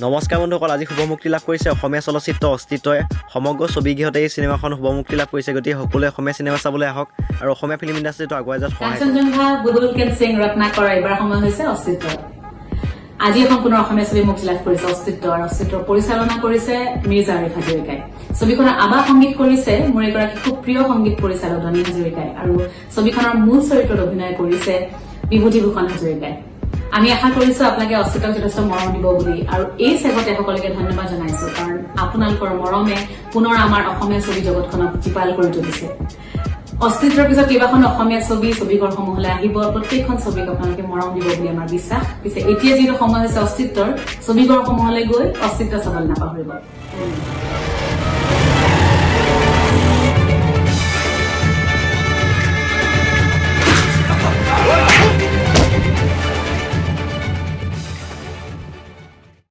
নমস্কাৰ বন্ধুসকল, আজি শুভ মুক্তি লাভ কৰিছে অসমীয়া চলচ্চিত্ৰ অস্তিত্বই। সমগ্ৰ ছবিগৃহতে এই চিনেমাখন শুভ মুক্তি লাভ কৰিছে। গতিকে সকলোৱে অসমীয়া চিনেমা চাবলৈ আহক আৰু অসমীয়া ফিল্ম ইণ্ডাষ্ট্ৰীটো আগুৱাই যোৱাত সহায় কৰক। কাঞ্চনজংঘা, বুলবুল সিং ৰত্নাকৰ এইবাৰ সময় হৈছে অস্তিত্ব। আজি এখন পুনৰ অসমীয়া ছবি মুক্তি লাভ কৰিছে অস্তিত্ব, আৰু অস্তিত্ব পৰিচালনা কৰিছে মিৰ্জা আৰিফ হাজৰিকাই। ছবিখনৰ আৱাজ সংগীত কৰিছে মোৰ এগৰাকী খুব প্ৰিয় সংগীত পৰিচালক ধনী হাজৰিকাই, আৰু ছবিখনৰ মূল চৰিত্ৰত অভিনয় কৰিছে বিভূতিভূষণ হাজৰিকাই। আমি আশা কৰিছো আপোনালোকে অস্তিত্বক যথেষ্ট মৰম দিব বুলি, আৰু এই চেগতে সকলোকে ধন্যবাদ জনাইছো, কাৰণ আপোনালোকৰ মৰমে পুনৰ আমাৰ অসমীয়া ছবি জগতখনক জীপাল কৰি তুলিছে। অস্তিত্বৰ পিছত কেইবাখন অসমীয়া ছবিঘৰসমূহলৈ আহিব, প্ৰত্যেকখন ছবিক আপোনালোকে মৰম দিব বুলি আমাৰ বিশ্বাস। পিছে এতিয়া যিটো সময় হৈছে অস্তিত্বৰ, ছবিঘৰসমূহলৈ গৈ অস্তিত্ব চাবলৈ নাপাহৰিব।